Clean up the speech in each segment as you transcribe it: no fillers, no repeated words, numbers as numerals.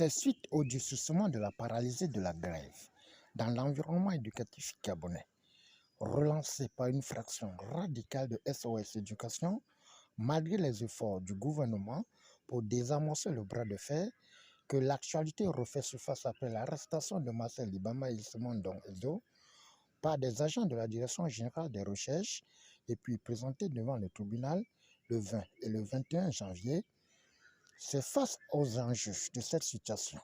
fait suite au durcissement de la paralysie de la grève dans l'environnement éducatif gabonais, relancé par une fraction radicale de SOS Éducation, malgré les efforts du gouvernement pour désamorcer le bras de fer, que l'actualité refait surface après l'arrestation de Marcel Libama et Simon Ndong Ezo par des agents de la Direction générale des recherches et puis présenté devant le tribunal le 20 et le 21 janvier. C'est face aux enjeux de cette situation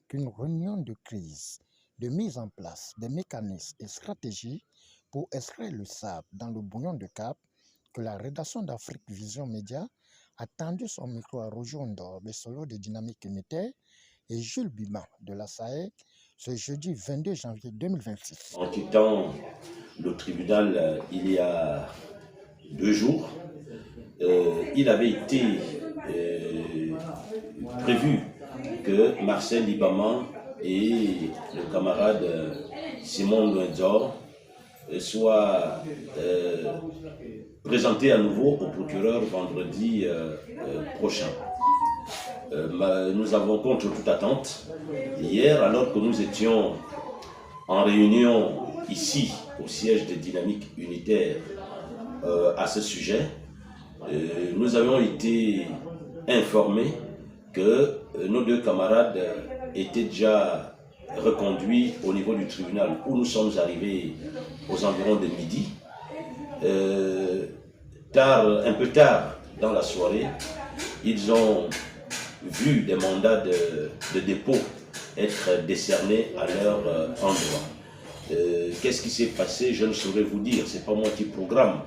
qu'une réunion de crise, de mise en place des mécanismes et stratégies pour extraire le sable dans le bouillon de Cap, que la rédaction d'Afrique Vision Média a tendu son micro à Roger Ndor, Bessolo de Dynamique Unitaire, et Jules Biban de la SAEC ce jeudi 22 janvier 2026. En quittant le tribunal il y a 2 jours, il avait été prévu que Marcel Libama et le camarade Simon Luenzor soient présentés à nouveau au procureur vendredi prochain. Nous avons, contre toute attente, hier, alors que nous étions en réunion ici, au siège de Dynamique Unitaire, à ce sujet, nous avons été informés que nos 2 camarades étaient déjà reconduits au niveau du tribunal où nous sommes arrivés aux environs de midi. Un peu tard dans la soirée, ils ont vu des mandats de dépôt être décernés à leur endroit. Qu'est-ce qui s'est passé? Je ne saurais vous dire. Ce n'est pas moi qui programme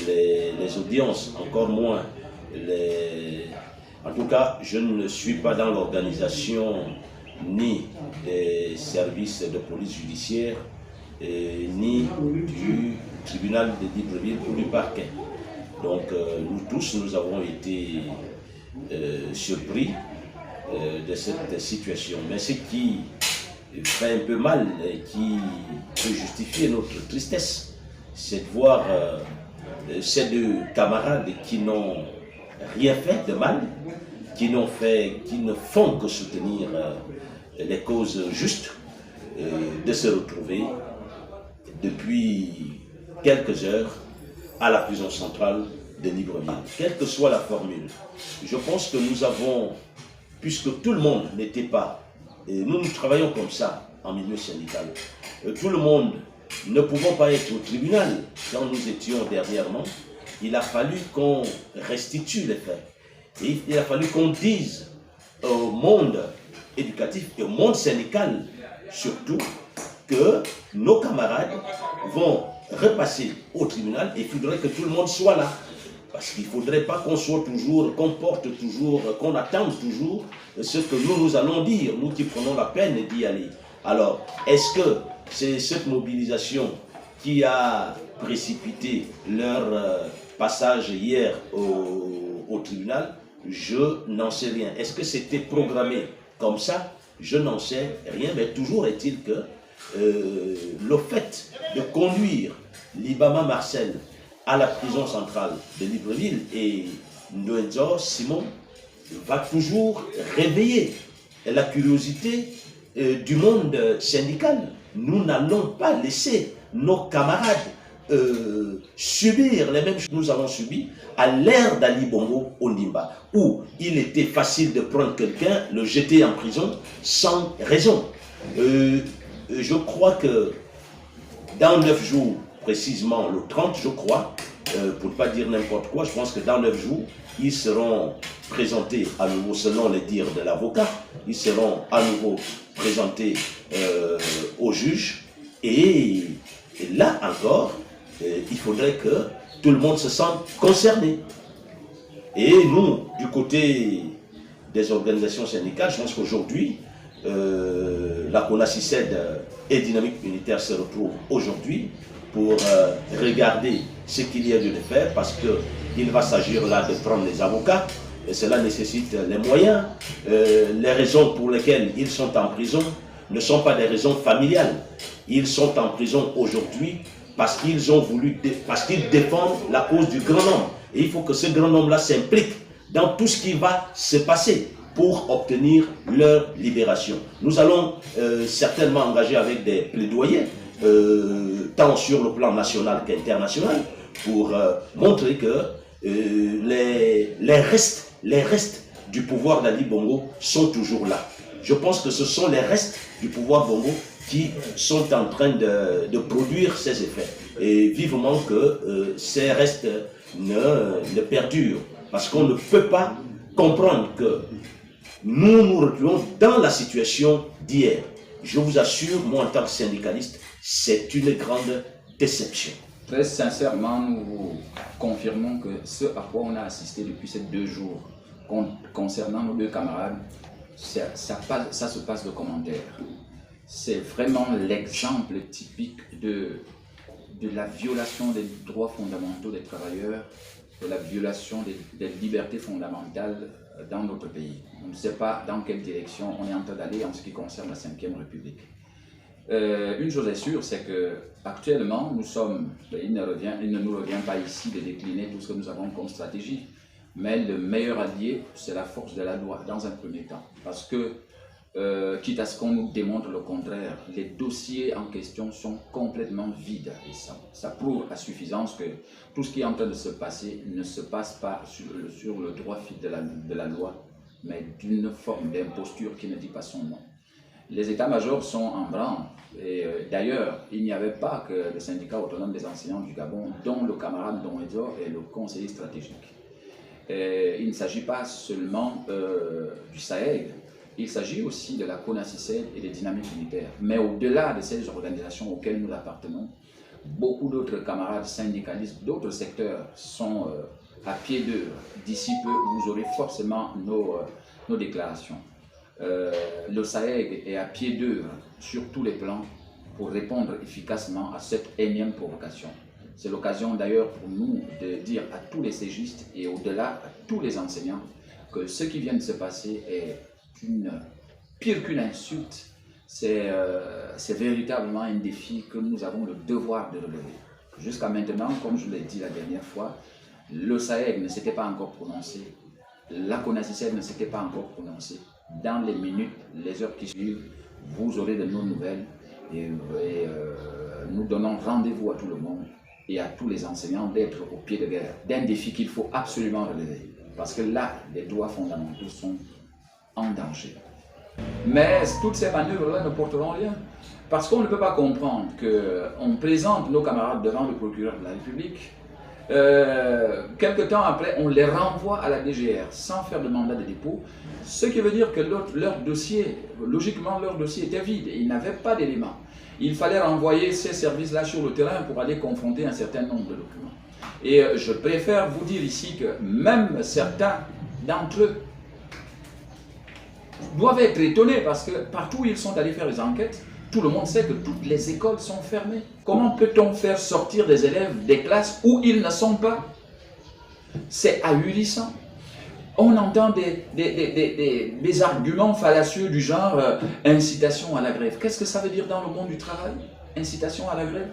les audiences, encore moins. En tout cas, je ne suis pas dans l'organisation ni des services de police judiciaire, ni du tribunal de Libreville ou du parquet. Donc, nous tous, nous avons été surpris de cette situation. Mais ce qui fait un peu mal et qui peut justifier notre tristesse, c'est de voir ces 2 camarades qui n'ont rien fait de mal, qui ne font que soutenir les causes justes, de se retrouver depuis quelques heures à la prison centrale de Libreville. Quelle que soit la formule, je pense que nous avons, puisque tout le monde n'était pas, et nous travaillons comme ça en milieu syndical, tout le monde ne pouvant pas être au tribunal quand nous étions dernièrement, il a fallu qu'on restitue les faits. Et il a fallu qu'on dise au monde éducatif et au monde syndical surtout que nos camarades vont repasser au tribunal et il faudrait que tout le monde soit là. Parce qu'il ne faudrait pas qu'on soit toujours, qu'on porte toujours, qu'on attende toujours ce que nous allons dire, nous qui prenons la peine d'y aller. Alors, est-ce que c'est cette mobilisation qui a précipité leur passage hier au tribunal? Je n'en sais rien. Est-ce que c'était programmé comme ça? Je n'en sais rien, mais toujours est-il que le fait de conduire Libama Marcel à la prison centrale de Libreville et Ndoenzo Simon va toujours réveiller la curiosité du monde syndical. Nous n'allons pas laisser nos camarades subir les mêmes choses que nous avons subies à l'ère d'Ali Bongo Ondimba, où il était facile de prendre quelqu'un, le jeter en prison sans raison. Je crois que dans 9 jours, précisément le 30, je crois, pour ne pas dire n'importe quoi, je pense que dans 9 jours, ils seront présentés à nouveau, selon les dires de l'avocat, ils seront à nouveau présentés au juge. Et là encore, il faudrait que tout le monde se sente concerné. Et nous, du côté des organisations syndicales, je pense qu'aujourd'hui, la CONACICED et Dynamique Unitaire se retrouvent aujourd'hui pour regarder ce qu'il y a de faire, parce qu'il va s'agir là de prendre les avocats, et cela nécessite les moyens. Les raisons pour lesquelles ils sont en prison ne sont pas des raisons familiales. Ils sont en prison aujourd'hui parce qu'ils ont voulu, parce qu'ils défendent la cause du grand nombre. Et il faut que ce grand nombre-là s'implique dans tout ce qui va se passer. pour obtenir leur libération. Nous allons certainement engager avec des plaidoyers, tant sur le plan national qu'international, pour montrer que les restes du pouvoir d'Ali Bongo sont toujours là. Je pense que ce sont les restes du pouvoir Bongo qui sont en train de produire ces effets. Et vivement que ces restes ne perdurent. Parce qu'on ne peut pas comprendre que nous nous retrouvons dans la situation d'hier. Je vous assure, moi en tant que syndicaliste, c'est une grande déception. Très sincèrement, nous vous confirmons que ce à quoi on a assisté depuis ces 2 jours concernant nos 2 camarades, ça se passe de commentaires. C'est vraiment l'exemple typique de la violation des droits fondamentaux des travailleurs, de la violation des libertés fondamentales dans notre pays. On ne sait pas dans quelle direction on est en train d'aller en ce qui concerne la Ve République. Une chose est sûre, c'est qu'actuellement, il ne nous revient pas ici de décliner tout ce que nous avons comme stratégie, mais le meilleur allié, c'est la force de la loi, dans un premier temps. Parce que, quitte à ce qu'on nous démontre le contraire, les dossiers en question sont complètement vides. Et ça prouve à suffisance que tout ce qui est en train de se passer ne se passe pas sur le droit fil de la loi, mais d'une forme d'imposture qui ne dit pas son nom. Les états-majors sont en branle. Et d'ailleurs, il n'y avait pas que le syndicat autonome des enseignants du Gabon, dont le camarade Don Edor est le conseiller stratégique. Il ne s'agit pas seulement du SAEG, il s'agit aussi de la CONACICED et des dynamiques militaires. Mais au-delà de ces organisations auxquelles nous appartenons, beaucoup d'autres camarades syndicalistes d'autres secteurs sont à pied d'œuvre. D'ici peu, vous aurez forcément nos déclarations. Le SAEG est à pied d'œuvre sur tous les plans pour répondre efficacement à cette énième provocation. C'est l'occasion d'ailleurs pour nous de dire à tous les ségistes et au-delà à tous les enseignants que ce qui vient de se passer est pire qu'une insulte. C'est véritablement un défi que nous avons le devoir de relever. Jusqu'à maintenant, comme je l'ai dit la dernière fois, le SAEG ne s'était pas encore prononcé, la CONACICED ne s'était pas encore prononcée. Dans les minutes, les heures qui suivent, vous aurez de nos nouvelles et nous donnons rendez-vous à tout le monde et à tous les enseignants d'être au pied de guerre d'un défi qu'il faut absolument relever. Parce que là, les droits fondamentaux sont en danger. Mais toutes ces manœuvres-là ne porteront rien. Parce qu'on ne peut pas comprendre qu'on présente nos camarades devant le procureur de la République. Quelque temps après, on les renvoie à la DGR sans faire de mandat de dépôt, ce qui veut dire que leur dossier, logiquement leur dossier était vide et ils n'avaient pas d'éléments. Il fallait renvoyer ces services-là sur le terrain pour aller confronter un certain nombre de documents. Et je préfère vous dire ici que même certains d'entre eux doivent être étonnés parce que partout où ils sont allés faire les enquêtes, tout le monde sait que toutes les écoles sont fermées. Comment peut-on faire sortir des élèves des classes où ils ne sont pas? C'est ahurissant. On entend des arguments fallacieux du genre incitation à la grève. Qu'est-ce que ça veut dire dans le monde du travail? Incitation à la grève?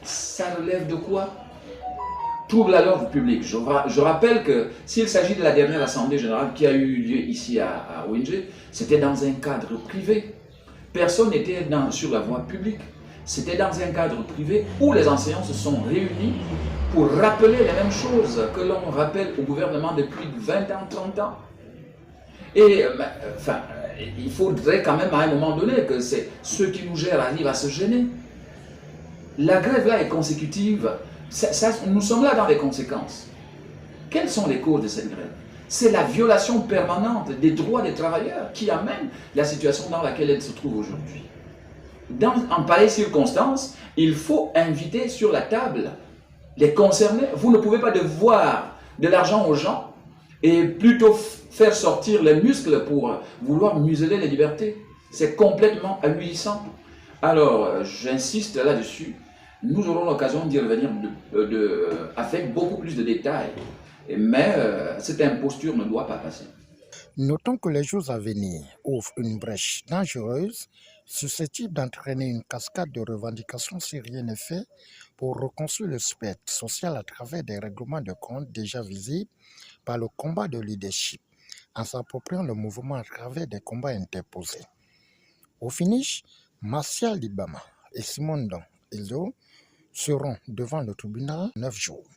Ça relève de quoi? Trouble à l'ordre public. Je rappelle que s'il s'agit de la dernière assemblée générale qui a eu lieu ici à ONG, c'était dans un cadre privé. Personne n'était sur la voie publique. C'était dans un cadre privé où les enseignants se sont réunis pour rappeler les mêmes choses que l'on rappelle au gouvernement depuis 20 ans, 30 ans. Et enfin, il faudrait quand même à un moment donné que ceux qui nous gèrent arrivent à se gêner. La grève là est consécutive. Nous sommes là dans les conséquences. Quelles sont les causes de cette grève? C'est la violation permanente des droits des travailleurs qui amène la situation dans laquelle elle se trouve aujourd'hui. En pareille circonstance, il faut inviter sur la table les concernés. Vous ne pouvez pas devoir de l'argent aux gens et plutôt faire sortir les muscles pour vouloir museler les libertés. C'est complètement ahurissant. Alors, j'insiste là-dessus. Nous aurons l'occasion d'y revenir avec beaucoup plus de détails. Mais cette imposture ne doit pas passer. Notons que les jours à venir ouvrent une brèche dangereuse susceptible d'entraîner une cascade de revendications si rien n'est fait pour reconstruire le spectre social à travers des règlements de compte déjà visibles par le combat de leadership. en s'appropriant le mouvement à travers des combats interposés. Au finish, Martial Dibama et Simon Don Ildo seront devant le tribunal 9 jours.